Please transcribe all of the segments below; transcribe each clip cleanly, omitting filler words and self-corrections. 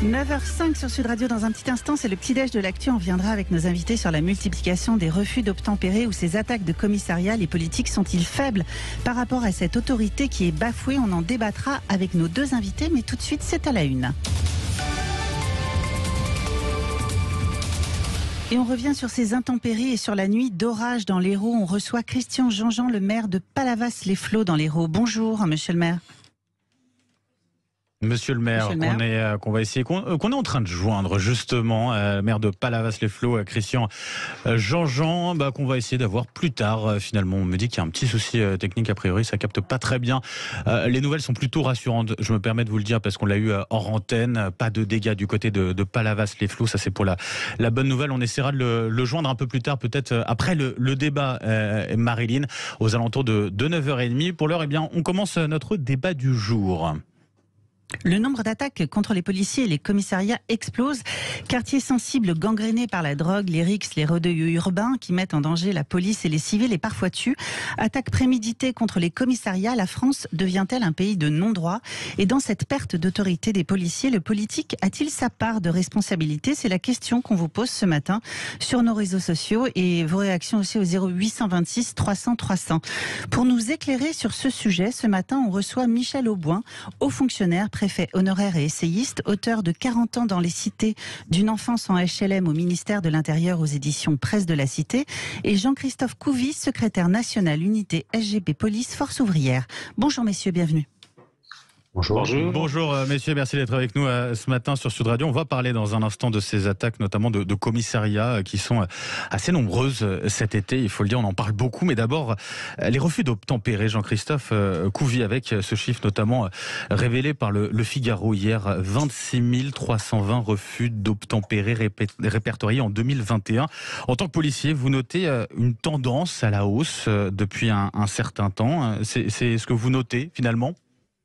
9h05 sur Sud Radio. Dans un petit instant, c'est le petit-déj de l'actu. On viendra avec nos invités sur la multiplication des refus d'obtempérer ou ces attaques de commissariat. Les politiques sont-ils faibles par rapport à cette autorité qui est bafouée? On en débattra avec nos deux invités, mais tout de suite, c'est à la une. Et on revient sur ces intempéries et sur la nuit d'orage dans l'Hérault. On reçoit Christian Jean-Jean, le maire de Palavas-les-Flots dans l'Hérault. Bonjour, monsieur le maire. Monsieur le maire, qu'on va essayer, qu'on est en train de joindre justement, maire de Palavas-les-Flots, Christian Jean-Jean, qu'on va essayer d'avoir plus tard. Finalement, on me dit qu'il y a un petit souci technique, a priori, ça capte pas très bien. Les nouvelles sont plutôt rassurantes, je me permets de vous le dire, parce qu'on l'a eu hors antenne, pas de dégâts du côté de Palavas-les-Flots, ça c'est pour la bonne nouvelle. On essaiera de le joindre un peu plus tard, peut-être après le débat, Marilyn, aux alentours de 9h30. Pour l'heure, on commence notre débat du jour. Le nombre d'attaques contre les policiers et les commissariats explose. Quartiers sensibles gangrénés par la drogue, les rixes, les rodéos urbains qui mettent en danger la police et les civils et parfois tuent. Attaques préméditées contre les commissariats. La France devient-elle un pays de non-droit? Et dans cette perte d'autorité des policiers, le politique a-t-il sa part de responsabilité? C'est la question qu'on vous pose ce matin sur nos réseaux sociaux et vos réactions aussi au 0826 300 300. Pour nous éclairer sur ce sujet, ce matin, on reçoit Michel Auboin, haut fonctionnaire, préfet honoraire et essayiste, auteur de 40 ans dans les cités, d'une enfance en HLM au ministère de l'Intérieur aux éditions Presse de la Cité, et Jean-Christophe Couvi, secrétaire national unité SGP Police Force Ouvrière. Bonjour messieurs, bienvenue. Bonjour messieurs, merci d'être avec nous ce matin sur Sud Radio. On va parler dans un instant de ces attaques, notamment de commissariats qui sont assez nombreuses cet été. Il faut le dire, on en parle beaucoup. Mais d'abord, les refus d'obtempérer. Jean-Christophe Couvi, avec ce chiffre notamment révélé par le Figaro hier, 26 320 refus d'obtempérer répertoriés en 2021. En tant que policier, vous notez une tendance à la hausse depuis un certain temps. C'est ce que vous notez finalement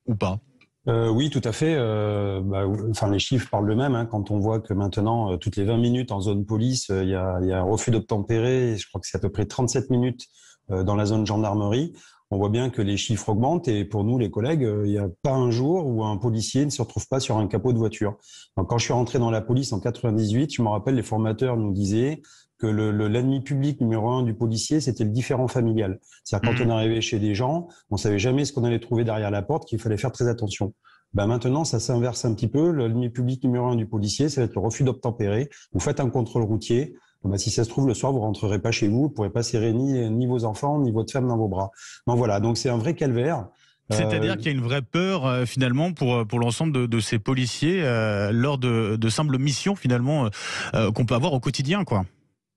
ou pas? Oui, tout à fait. Les chiffres parlent d'eux-mêmes. Quand on voit que maintenant, toutes les 20 minutes en zone police, il y a un refus d'obtempérer. Je crois que c'est à peu près 37 minutes dans la zone gendarmerie. On voit bien que les chiffres augmentent et pour nous, les collègues, il n'y a pas un jour où un policier ne se retrouve pas sur un capot de voiture. Donc, quand je suis rentré dans la police en 98, je me rappelle, les formateurs nous disaient que l'ennemi public numéro 1 du policier, c'était le différend familial. C'est-à-dire quand on arrivait chez des gens, on savait jamais ce qu'on allait trouver derrière la porte, qu'il fallait faire très attention. Maintenant, ça s'inverse un petit peu. L'ennemi public numéro 1 du policier, ça va être le refus d'obtempérer. Vous faites un contrôle routier. Si ça se trouve, le soir, vous rentrerez pas chez vous, vous pourrez pas serrer ni vos enfants, ni votre femme dans vos bras. Donc voilà, donc c'est un vrai calvaire. C'est-à-dire qu'il y a une vraie peur finalement pour l'ensemble de ces policiers lors de simples missions finalement qu'on peut avoir au quotidien, quoi.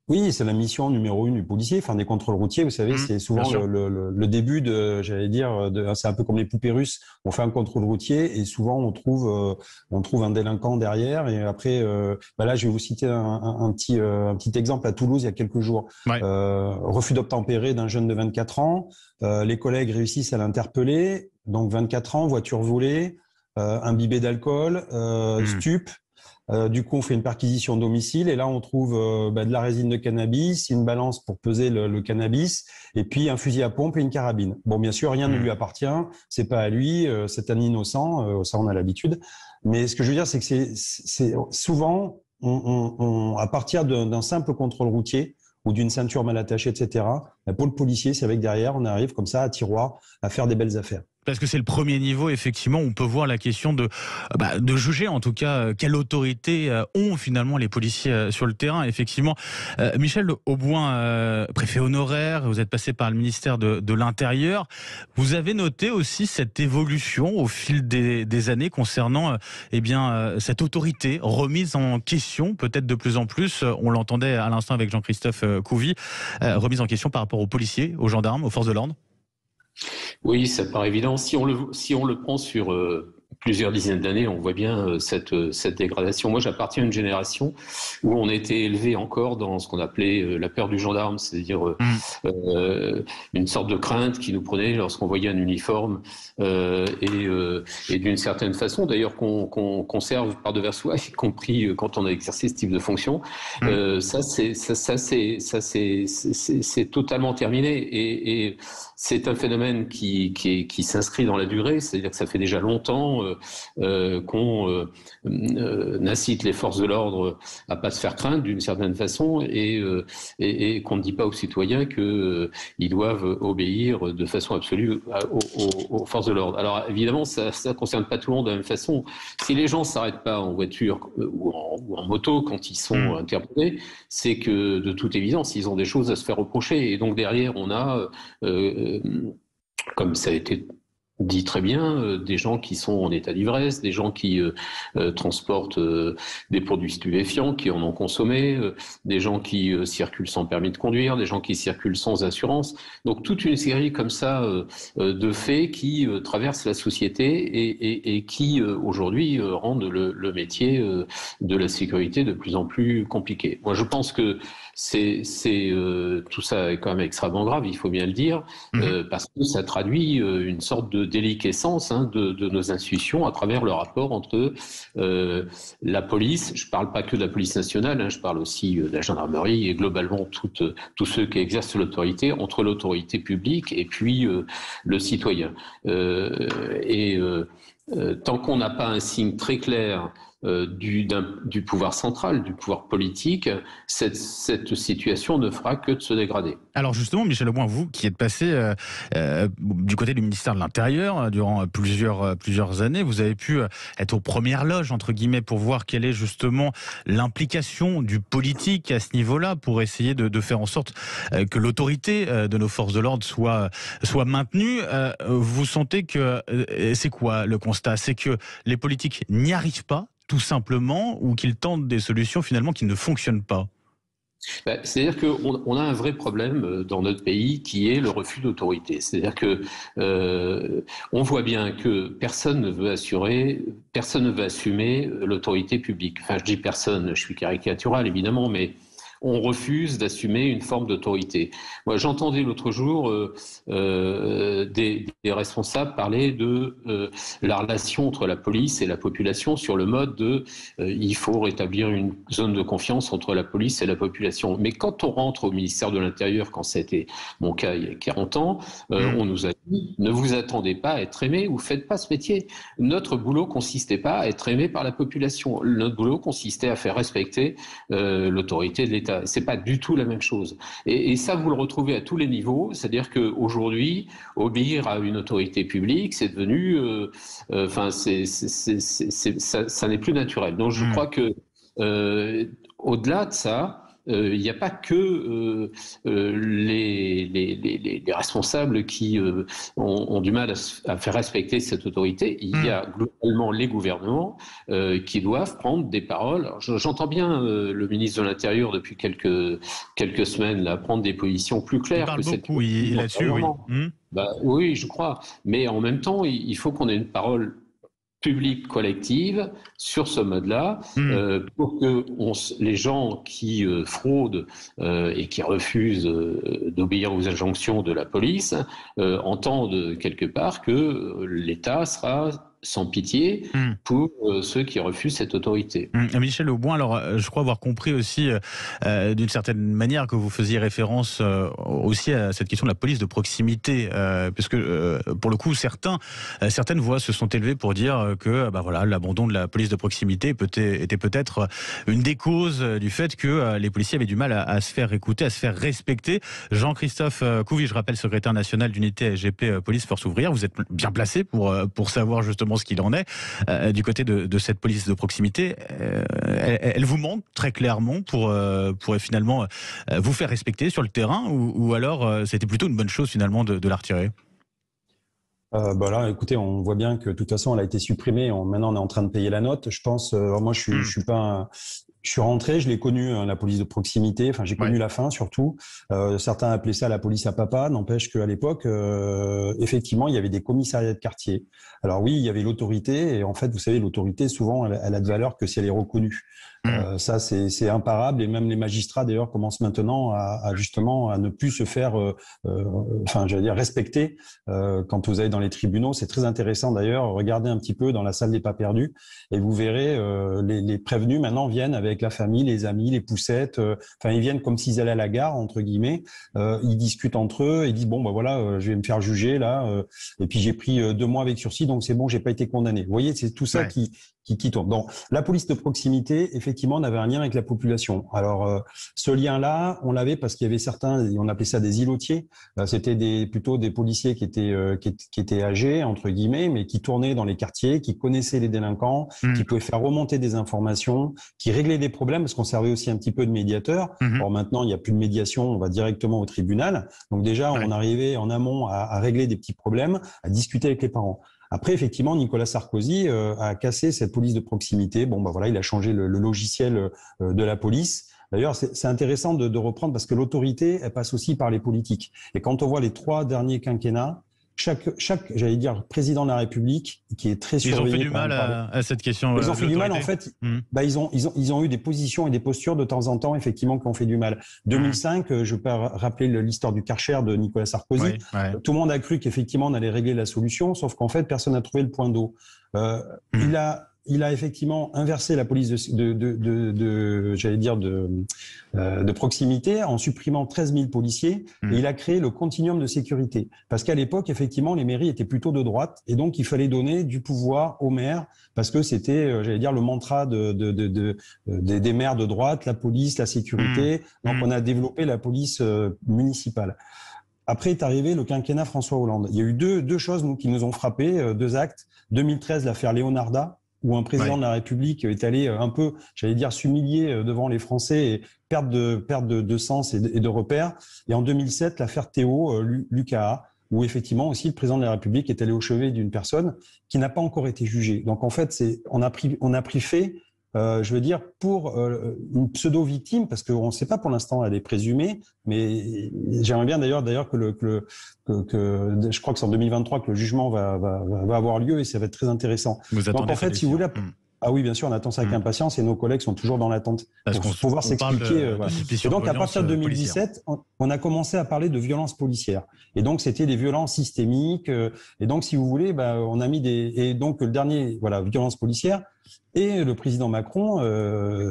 Oui, c'est la mission numéro 1 du policier, faire des contrôles routiers. Vous savez, c'est souvent le début c'est un peu comme les poupées russes. On fait un contrôle routier et souvent on trouve un délinquant derrière. Et après, là, je vais vous citer un petit exemple à Toulouse il y a quelques jours. Ouais. Refus d'obtempérer d'un jeune de 24 ans. Les collègues réussissent à l'interpeller. Donc 24 ans, voiture volée, imbibé d'alcool, stup. Du coup, on fait une perquisition domicile et là, on trouve de la résine de cannabis, une balance pour peser le cannabis et puis un fusil à pompe et une carabine. Bon, bien sûr, rien ne lui appartient, c'est pas à lui, c'est un innocent, ça on a l'habitude. Mais ce que je veux dire, c'est que c'est souvent, à partir d'un simple contrôle routier ou d'une ceinture mal attachée, etc., pour le policier, c'est avec derrière, on arrive comme ça à tiroir à faire des belles affaires. Parce que c'est le premier niveau, effectivement, on peut voir la question de juger, en tout cas, quelle autorité ont finalement les policiers sur le terrain. Effectivement, Michel Auboin, préfet honoraire, vous êtes passé par le ministère de l'Intérieur. Vous avez noté aussi cette évolution au fil des années concernant cette autorité remise en question, peut-être de plus en plus. On l'entendait à l'instant avec Jean-Christophe Couvi, remise en question par rapport aux policiers, aux gendarmes, aux forces de l'ordre. Oui, ça paraît évident. Si on le prend sur plusieurs dizaines d'années, on voit bien cette dégradation. Moi, j'appartiens à une génération où on était élevé encore dans ce qu'on appelait la peur du gendarme, c'est-à-dire une sorte de crainte qui nous prenait lorsqu'on voyait un uniforme et d'une certaine façon, d'ailleurs, qu'on conserve par-devers soi, y compris quand on a exercé ce type de fonction. Ça, c'est totalement terminé et c'est un phénomène qui s'inscrit dans la durée, c'est-à-dire que ça fait déjà longtemps qu'on incite les forces de l'ordre à pas se faire craindre d'une certaine façon et qu'on ne dit pas aux citoyens qu'ils doivent obéir de façon absolue aux forces de l'ordre. Alors évidemment, ça ne concerne pas tout le monde de la même façon. Si les gens ne s'arrêtent pas en voiture ou en moto quand ils sont interpellés, c'est que de toute évidence, ils ont des choses à se faire reprocher. Et donc derrière, on a, comme ça a été dit très bien, des gens qui sont en état d'ivresse, des gens qui transportent des produits stupéfiants, qui en ont consommé, des gens qui circulent sans permis de conduire, des gens qui circulent sans assurance. Donc toute une série comme ça de faits qui traversent la société et qui aujourd'hui rendent le métier de la sécurité de plus en plus compliqué. Moi je pense que tout ça est quand même extrêmement grave, il faut bien le dire, parce que ça traduit une sorte de déliquescence de nos institutions à travers le rapport entre la police, je ne parle pas que de la police nationale, je parle aussi de la gendarmerie et globalement tous ceux qui exercent l'autorité, entre l'autorité publique et puis le citoyen. Tant qu'on n'a pas un signe très clair du pouvoir central, du pouvoir politique, cette situation ne fera que de se dégrader. Alors justement, Michel Auboin, vous qui êtes passé du côté du ministère de l'Intérieur durant plusieurs années, vous avez pu être aux premières loges, entre guillemets, pour voir quelle est justement l'implication du politique à ce niveau-là, pour essayer de faire en sorte que l'autorité de nos forces de l'ordre soit maintenue. Vous sentez que, c'est quoi le constat? C'est que les politiques n'y arrivent pas, tout simplement, ou qu'ils tentent des solutions finalement qui ne fonctionnent pas? C'est-à-dire qu'on a un vrai problème dans notre pays qui est le refus d'autorité. C'est-à-dire que on voit bien que personne ne veut assumer l'autorité publique. Enfin, je dis personne, je suis caricatural évidemment, mais on refuse d'assumer une forme d'autorité. Moi, j'entendais l'autre jour des responsables parler de la relation entre la police et la population sur le mode de il faut rétablir une zone de confiance entre la police et la population. Mais quand on rentre au ministère de l'Intérieur, quand c'était mon cas il y a 40 ans, on nous a dit ne vous attendez pas à être aimé ou faites pas ce métier. Notre boulot consistait pas à être aimé par la population. Notre boulot consistait à faire respecter l'autorité de l'État. C'est pas du tout la même chose. Et ça, vous le retrouvez à tous les niveaux. C'est-à-dire qu'aujourd'hui, obéir à une autorité publique, c'est devenu, ça n'est plus naturel. Donc, je crois que au-delà de ça, il n'y a pas que les responsables qui ont du mal à faire respecter cette autorité. Il y a globalement les gouvernements qui doivent prendre des paroles. J'entends bien le ministre de l'Intérieur depuis quelques semaines là, prendre des positions plus claires. Il parle beaucoup là-dessus, oui. Oui, je crois. Mais en même temps, il faut qu'on ait une parole publique collective sur ce mode-là pour que les gens qui fraudent et qui refusent d'obéir aux injonctions de la police entendent quelque part que l'État sera sans pitié pour ceux qui refusent cette autorité. Michel Auboin, alors je crois avoir compris aussi d'une certaine manière que vous faisiez référence aussi à cette question de la police de proximité, puisque pour le coup certaines voix se sont élevées pour dire que l'abandon de la police de proximité était peut-être une des causes du fait que les policiers avaient du mal à se faire écouter, à se faire respecter. Jean-Christophe Couvi, je rappelle, secrétaire national d'unité SGP Police Force Ouvrière, vous êtes bien placé pour savoir justement ce qu'il en est du côté de cette police de proximité. Elle vous manque très clairement pour finalement vous faire respecter sur le terrain, ou alors c'était plutôt une bonne chose finalement de la retirer? Là, écoutez, on voit bien que de toute façon, elle a été supprimée. Maintenant, on est en train de payer la note. Je pense, moi, je suis rentré, je l'ai connu, la police de proximité. Enfin, j'ai connu la fin surtout. Certains appelaient ça la police à papa. N'empêche qu'à l'époque, effectivement, il y avait des commissariats de quartier. Alors oui, il y avait l'autorité. Et en fait, vous savez, l'autorité, souvent, elle a de valeur que si elle est reconnue. Ça, c'est imparable, et même les magistrats d'ailleurs commencent maintenant justement à ne plus se faire, respecter quand vous allez dans les tribunaux. C'est très intéressant d'ailleurs. Regardez un petit peu dans la salle des pas perdus et vous verrez les prévenus maintenant viennent avec la famille, les amis, les poussettes. Ils viennent comme s'ils allaient à la gare entre guillemets. Ils discutent entre eux et disent bon je vais me faire juger là. Et puis j'ai pris 2 mois avec sursis, donc c'est bon, j'ai pas été condamné. Vous voyez, c'est tout ça qui tourne. Donc, la police de proximité, effectivement, on avait un lien avec la population. Alors, ce lien-là, on l'avait parce qu'il y avait certains, on appelait ça des îlotiers. C'était plutôt des policiers qui étaient âgés, entre guillemets, mais qui tournaient dans les quartiers, qui connaissaient les délinquants, qui pouvaient faire remonter des informations, qui réglaient des problèmes, parce qu'on servait aussi un petit peu de médiateur. Alors maintenant, il n'y a plus de médiation, on va directement au tribunal. Donc déjà, on arrivait en amont à régler des petits problèmes, à discuter avec les parents. Après, effectivement, Nicolas Sarkozy a cassé cette police de proximité. Il a changé le logiciel de la police. D'ailleurs, c'est intéressant de reprendre parce que l'autorité, elle passe aussi par les politiques. Et quand on voit les 3 derniers quinquennats, chaque président de la République qui est très surveillé. Ils ont fait du mal à cette question. Ils ont fait du mal, en fait. Ils ont eu des positions et des postures de temps en temps, effectivement, qui ont fait du mal. 2005, je peux rappeler l'histoire du Karcher de Nicolas Sarkozy. Tout le monde a cru qu'effectivement on allait régler la solution, sauf qu'en fait, personne n'a trouvé le point d'eau. Il a effectivement inversé la police de proximité en supprimant 13 000 policiers et il a créé le continuum de sécurité. Parce qu'à l'époque, effectivement, les mairies étaient plutôt de droite et donc il fallait donner du pouvoir aux maires parce que c'était, le mantra des maires de droite, la police, la sécurité. Donc on a développé la police municipale. Après est arrivé le quinquennat François Hollande. Il y a eu deux choses qui nous ont frappés, 2 actes. 2013, l'affaire Leonarda, où un président de la République est allé un peu, s'humilier devant les Français et perdre de sens et de repères. Et en 2007, l'affaire Théo Lucas, où effectivement aussi le président de la République est allé au chevet d'une personne qui n'a pas encore été jugée. Donc en fait, on a pris fait, pour une pseudo-victime, parce qu'on ne sait pas pour l'instant, elle est présumée, mais j'aimerais bien d'ailleurs que je crois que c'est en 2023 que le jugement va avoir lieu et ça va être très intéressant. Donc en fait, si vous voulez, ah oui, bien sûr, on attend ça avec impatience et nos collègues sont toujours dans l'attente pour pouvoir s'expliquer. Et donc, à partir de 2017, on a commencé à parler de violences policières. Et donc, c'était des violences systémiques. Et donc, si vous voulez, on a mis et donc, le dernier, violences policières. Et le président Macron,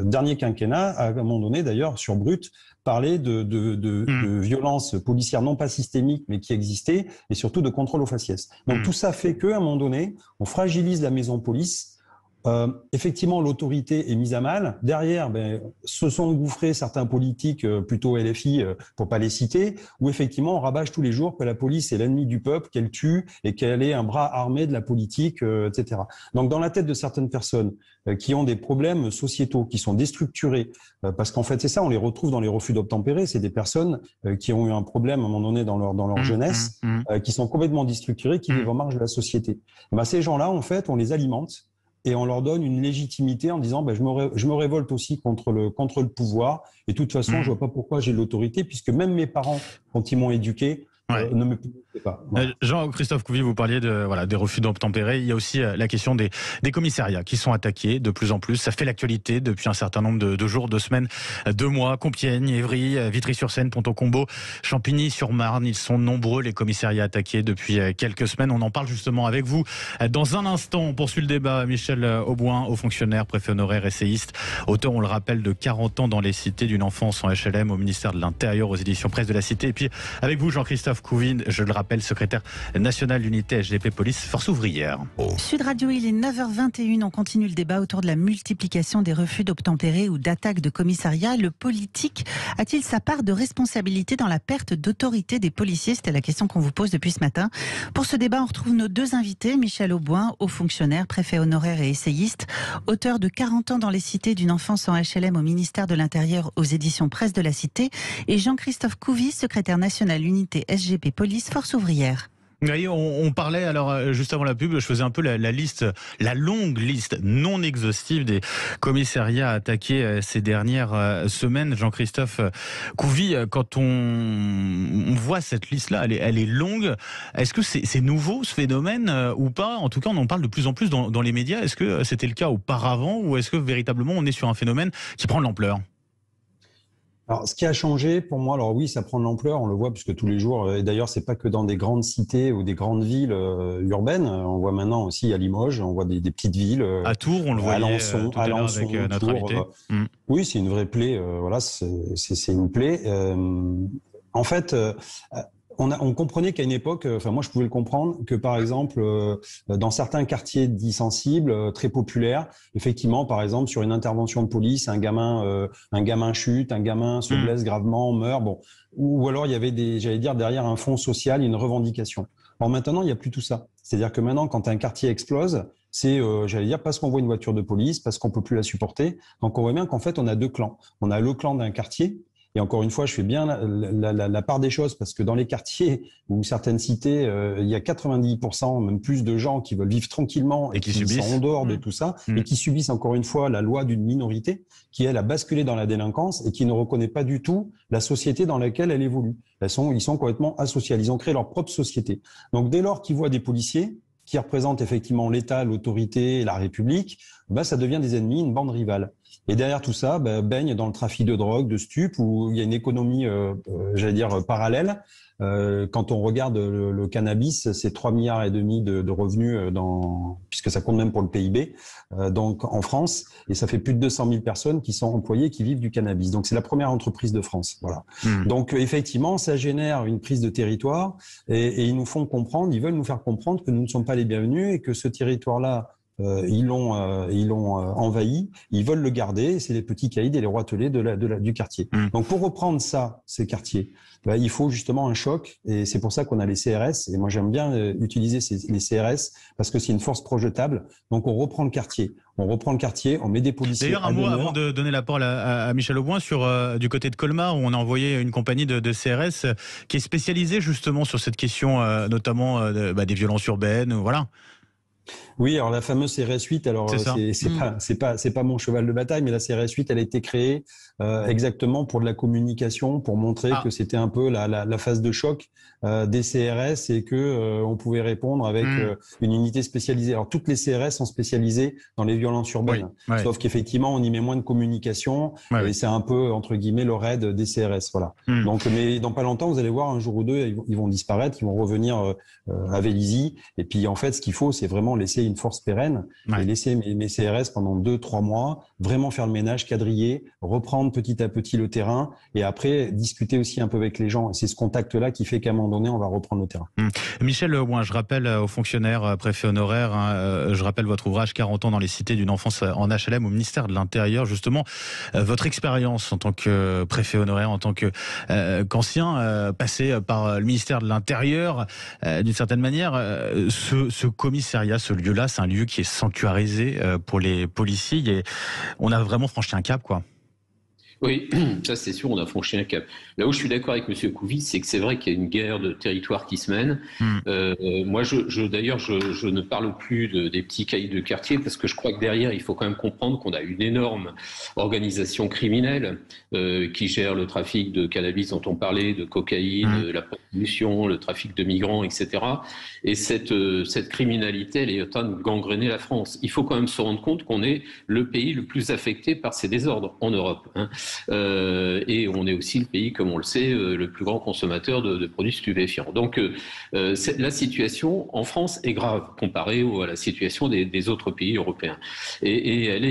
dernier quinquennat, à un moment donné, d'ailleurs, sur Brut, parlait de violences policières non pas systémiques, mais qui existaient, et surtout de contrôle aux faciès. Donc, tout ça fait qu'à un moment donné, on fragilise la maison police. Effectivement, l'autorité est mise à mal. Derrière, se sont engouffrés certains politiques, plutôt LFI, pour pas les citer, où effectivement on rabâche tous les jours que la police est l'ennemi du peuple, qu'elle tue et qu'elle est un bras armé de la politique, etc. Donc, dans la tête de certaines personnes qui ont des problèmes sociétaux, qui sont déstructurés, parce qu'en fait c'est ça, on les retrouve dans les refus d'obtempérer. C'est des personnes qui ont eu un problème à un moment donné dans leur jeunesse, qui sont complètement déstructurées, qui vivent en marge de la société. Ces gens-là, en fait, on les alimente. Et on leur donne une légitimité en disant je me révolte aussi contre le pouvoir et de toute façon je vois pas pourquoi j'ai l'autorité puisque même mes parents quand ils m'ont éduqué ne me punissez pas. Voilà. Jean-Christophe Couvi, vous parliez des refus d'obtempérer. Il y a aussi la question des commissariats qui sont attaqués de plus en plus. Ça fait l'actualité depuis un certain nombre de jours, 2 semaines, 2 mois. Compiègne, Évry, Vitry-sur-Seine, Ponto-Combo, Champigny-sur-Marne. Ils sont nombreux les commissariats attaqués depuis quelques semaines. On en parle justement avec vous. Dans un instant, on poursuit le débat. Michel Auboin, haut fonctionnaire, préfet honoraire, essayiste, auteur, on le rappelle, de 40 ans dans les cités, d'une enfance en HLM au ministère de l'Intérieur, aux éditions Presse de la Cité. Et puis avec vous, Jean-Christophe Couvi, je le rappelle, secrétaire national d'unité SGP Police Force Ouvrière. Sud Radio, il est 9h21. On continue le débat autour de la multiplication des refus d'obtempérer ou d'attaques de commissariat. Le politique a-t-il sa part de responsabilité dans la perte d'autorité des policiers? C'était la question qu'on vous pose depuis ce matin. Pour ce débat, on retrouve nos 2 invités. Michel Auboin, haut fonctionnaire, préfet honoraire et essayiste, auteur de 40 ans dans les cités, d'une enfance en HLM au ministère de l'Intérieur, aux éditions Presse de la Cité, et Jean-Christophe Couvi, secrétaire national unité SGP Police Force Ouvrière. Oui, on parlait alors juste avant la pub, je faisais un peu la liste, la longue liste non exhaustive des commissariats attaqués ces dernières semaines. Jean-Christophe Couvi, quand on voit cette liste-là, elle est longue. Est-ce que c'est nouveau ce phénomène ou pas? En tout cas, on en parle de plus en plus dans les médias. Est-ce que c'était le cas auparavant ou est-ce que véritablement on est sur un phénomène qui prend de l'ampleur? Alors, ce qui a changé pour moi, alors oui, ça prend de l'ampleur, on le voit puisque tous les jours, et d'ailleurs, c'est pas que dans des grandes cités ou des grandes villes urbaines. On voit maintenant aussi à Limoges, on voit des petites villes. À Tours, on le voyait tout à l'heure avec notre Tours, invité. Oui, c'est une vraie plaie. Voilà, c'est une plaie. En fait. On comprenait qu'à une époque, enfin moi je pouvais le comprendre, que par exemple dans certains quartiers dits sensibles, très populaires, effectivement par exemple sur une intervention de police, un gamin chute, un gamin se blesse gravement, meurt, bon, ou alors il y avait j'allais dire derrière un fond social, une revendication. Alors maintenant il n'y a plus tout ça. C'est-à-dire que maintenant quand un quartier explose, c'est, j'allais dire, parce qu'on voit une voiture de police, parce qu'on peut plus la supporter. Donc on voit bien qu'en fait on a deux clans. On a le clan d'un quartier. Et encore une fois, je fais bien la part des choses parce que dans les quartiers ou certaines cités, il y a 90%, même plus de gens qui veulent vivre tranquillement et qui sont en dehors de tout ça et qui subissent encore une fois la loi d'une minorité qui, elle, a basculé dans la délinquance et qui ne reconnaît pas du tout la société dans laquelle elle évolue. Ils sont complètement asociaux. Ils ont créé leur propre société. Donc, dès lors qu'ils voient des policiers qui représentent effectivement l'État, l'autorité, la République, ça devient des ennemis, une bande rivale. Et derrière tout ça, baigne dans le trafic de drogue, de stupes, où il y a une économie, j'allais dire, parallèle. Quand on regarde le cannabis, c'est 3,5 milliards de revenus puisque ça compte même pour le PIB, donc en France, et ça fait plus de 200 000 personnes qui sont employées, qui vivent du cannabis. Donc c'est la première entreprise de France. Voilà. Donc effectivement, ça génère une prise de territoire, et ils nous font comprendre, ils veulent nous faire comprendre que nous ne sommes pas les bienvenus et que ce territoire-là, ils l'ont envahi, ils veulent le garder, c'est les petits caïds et les roitelets du quartier. Donc pour reprendre ces quartiers, il faut justement un choc, et c'est pour ça qu'on a les CRS, et moi j'aime bien utiliser les CRS parce que c'est une force projetable. Donc on reprend le quartier, on met des policiers. D'ailleurs, un mot avant de donner la parole à Michel Auboin sur du côté de Colmar, où on a envoyé une compagnie de CRS qui est spécialisée justement sur cette question, notamment des violences urbaines, voilà. Oui, alors la fameuse CRS 8, alors c'est pas mon cheval de bataille, mais la CRS 8, elle a été créée exactement pour de la communication, pour montrer que c'était un peu la phase de choc des CRS et que on pouvait répondre avec une unité spécialisée. Alors toutes les CRS sont spécialisées dans les violences urbaines, sauf qu'effectivement on y met moins de communication et c'est un peu entre guillemets le raid des CRS, voilà. Donc, mais dans pas longtemps, vous allez voir un jour ou deux, ils vont disparaître, ils vont revenir à Vélizy. Et puis en fait, ce qu'il faut, c'est vraiment laisser une force pérenne et laisser mes CRS pendant 2-3 mois, vraiment faire le ménage, quadriller, reprendre petit à petit le terrain et après discuter aussi un peu avec les gens. Et c'est ce contact-là qui fait qu'à un moment donné, on va reprendre le terrain. Michel Auboin, je rappelle aux fonctionnaires, préfets honoraires, je rappelle votre ouvrage 40 ans dans les cités d'une enfance en HLM au ministère de l'Intérieur. Justement, votre expérience en tant que préfet honoraire, en tant qu'ancien passé par le ministère de l'Intérieur, d'une certaine manière, ce commissariat, ce lieu-là, c'est un lieu qui est sanctuarisé pour les policiers. On a vraiment franchi un cap, quoi. Oui, ça c'est sûr, on a franchi un cap. Là où je suis d'accord avec M. Couvi, c'est que c'est vrai qu'il y a une guerre de territoire qui se mène. Moi, d'ailleurs, je ne parle plus des petits caïds de quartier parce que je crois que derrière, il faut quand même comprendre qu'on a une énorme organisation criminelle qui gère le trafic de cannabis dont on parlait, de cocaïne, la prostitution, le trafic de migrants, etc. Et cette criminalité, elle est en train de gangréner la France. Il faut quand même se rendre compte qu'on est le pays le plus affecté par ces désordres en Europe. Et on est aussi le pays, comme on le sait, le plus grand consommateur de produits stupéfiants. Donc la situation en France est grave comparée à la situation des autres pays européens. Et elle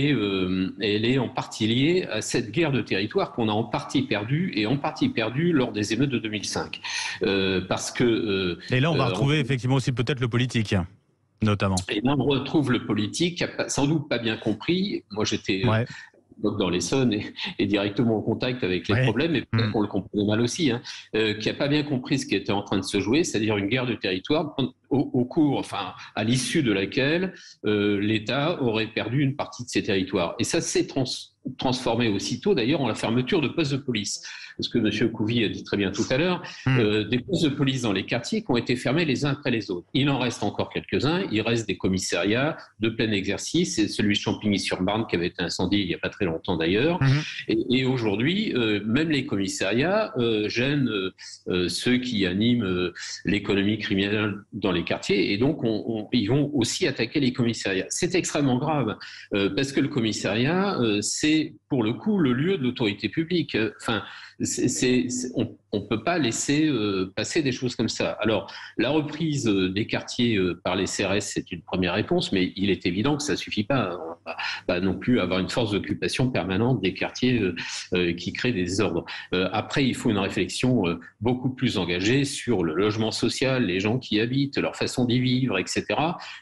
est en partie liée à cette guerre de territoire qu'on a en partie perdue, et en partie perdue lors des émeutes de 2005. Parce que... et là, on va retrouver effectivement aussi peut-être le politique, notamment. Et là, on retrouve le politique qui n'a sans doute pas bien compris. Moi, j'étais... dans l'Essonne et directement en contact avec les problèmes, et peut-être qu'on le comprenait mal aussi, qui n'a pas bien compris ce qui était en train de se jouer, c'est-à-dire une guerre de territoire à l'issue de laquelle l'État aurait perdu une partie de ses territoires. Et ça s'est transformé aussitôt d'ailleurs en la fermeture de postes de police. Ce que M. Couvi a dit très bien tout à l'heure, des postes de police dans les quartiers qui ont été fermés les uns après les autres. Il en reste encore quelques-uns, il reste des commissariats de plein exercice, c'est celui de Champigny-sur-Marne qui avait été incendié il n'y a pas très longtemps d'ailleurs, et aujourd'hui, même les commissariats gênent ceux qui animent l'économie criminelle dans les quartiers, et donc ils vont aussi attaquer les commissariats. C'est extrêmement grave, parce que le commissariat, c'est pour le coup le lieu de l'autorité publique. Enfin, on ne peut pas laisser passer des choses comme ça. Alors, la reprise des quartiers par les CRS, c'est une première réponse, mais il est évident que ça ne suffit pas. On va pas non plus avoir une force d'occupation permanente des quartiers qui créent des désordres. Après, il faut une réflexion beaucoup plus engagée sur le logement social, les gens qui y habitent, leur façon d'y vivre, etc.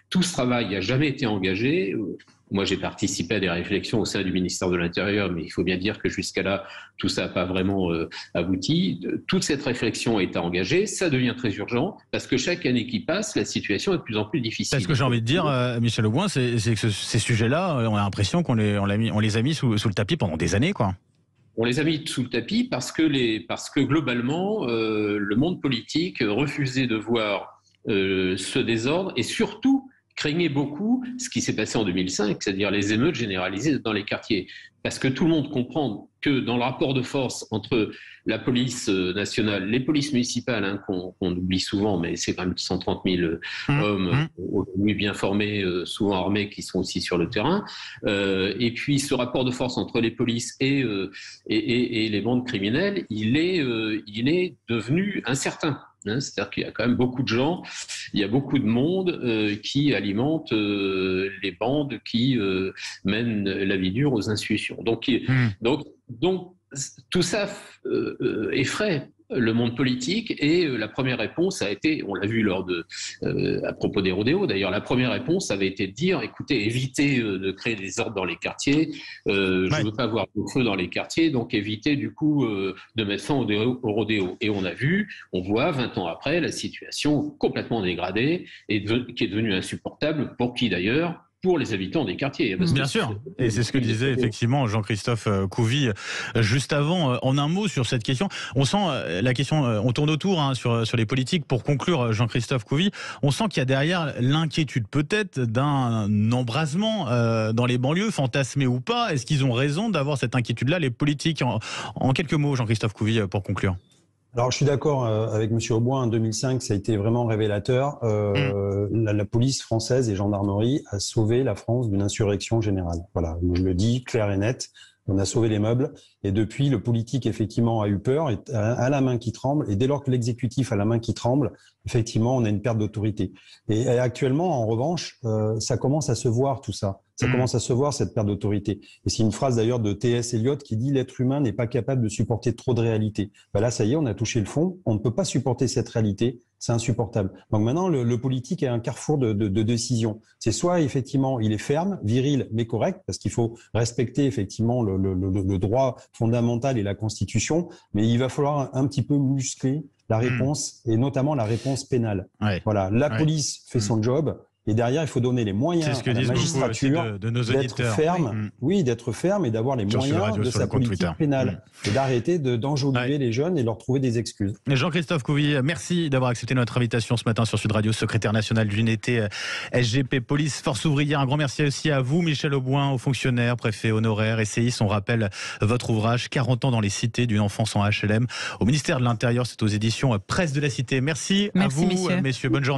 Tout ce travail n'a jamais été engagé. Moi, j'ai participé à des réflexions au sein du ministère de l'Intérieur, mais il faut bien dire que jusqu'à là, tout ça n'a pas vraiment abouti. Toute cette réflexion a été engagée. Ça devient très urgent parce que chaque année qui passe, la situation est de plus en plus difficile. Ce que j'ai envie de dire, Michel Auboin, c'est que ces sujets-là, on a l'impression qu'on les a mis sous le tapis pendant des années, quoi. On les a mis sous le tapis parce que globalement, le monde politique refusait de voir ce désordre et surtout craignait beaucoup ce qui s'est passé en 2005, c'est-à-dire les émeutes généralisées dans les quartiers. Parce que tout le monde comprend que dans le rapport de force entre la police nationale, les polices municipales, qu'on oublie souvent, mais c'est quand même 130 000 hommes aujourd'hui bien formés, souvent armés, qui sont aussi sur le terrain. Et puis ce rapport de force entre les polices et les bandes criminelles, il est devenu incertain. C'est-à-dire qu'il y a quand même beaucoup de gens, il y a beaucoup de monde qui alimente les bandes qui mènent la vie dure aux institutions. Donc tout ça effraie le monde politique et la première réponse a été, on l'a vu à propos des rodéos d'ailleurs, la première réponse avait été de dire, écoutez, évitez de créer des ordres dans les quartiers, je ne veux pas voir de feu dans les quartiers, donc évitez du coup de mettre fin aux rodéos. Et on voit 20 ans après la situation complètement dégradée et qui est devenue insupportable, pour qui d'ailleurs ? Pour les habitants des quartiers. Bien sûr, et c'est ce que disait effectivement Jean-Christophe Couvi juste avant. En un mot sur cette question, on sent la question, on tourne autour sur les politiques. Pour conclure, Jean-Christophe Couvi, on sent qu'il y a derrière l'inquiétude peut-être d'un embrasement dans les banlieues, fantasmé ou pas. Est-ce qu'ils ont raison d'avoir cette inquiétude-là, les politiques? En quelques mots, Jean-Christophe Couvi, pour conclure. Alors, je suis d'accord avec Monsieur Auboin. En 2005, ça a été vraiment révélateur. La police française et gendarmerie a sauvé la France d'une insurrection générale. Voilà, je le dis clair et net. On a sauvé les meubles. Et depuis, le politique, effectivement, a eu peur, a la main qui tremble. Et dès lors que l'exécutif a la main qui tremble, effectivement, on a une perte d'autorité. Et actuellement, en revanche, ça commence à se voir tout ça. Ça commence à se voir, cette perte d'autorité. Et c'est une phrase d'ailleurs de T.S. Eliot qui dit « L'être humain n'est pas capable de supporter trop de réalité ». Ben là, ça y est, on a touché le fond. On ne peut pas supporter cette réalité. C'est insupportable. Donc maintenant, le politique est un carrefour de décision. C'est soit, effectivement, il est ferme, viril, mais correct, parce qu'il faut respecter, effectivement, le droit fondamental et la Constitution, mais il va falloir un petit peu muscler la réponse, et notamment la réponse pénale. Ouais. Voilà, la police fait son job. Et derrière, il faut donner les moyens à la magistrature d'être ferme, d'être ferme et d'avoir les moyens de sa politique pénale et d'arrêter d'enjoliver les jeunes et leur trouver des excuses. Jean-Christophe Couvi, merci d'avoir accepté notre invitation ce matin sur Sud Radio, secrétaire national de l'unité SGP Police Force Ouvrière. Un grand merci aussi à vous, Michel Auboin, aux fonctionnaires, préfet honoraire, essayiste. On rappelle votre ouvrage 40 ans dans les cités d'une enfance en HLM au ministère de l'Intérieur. C'est aux éditions Presse de la Cité. Merci à vous, messieurs. Bonne journée.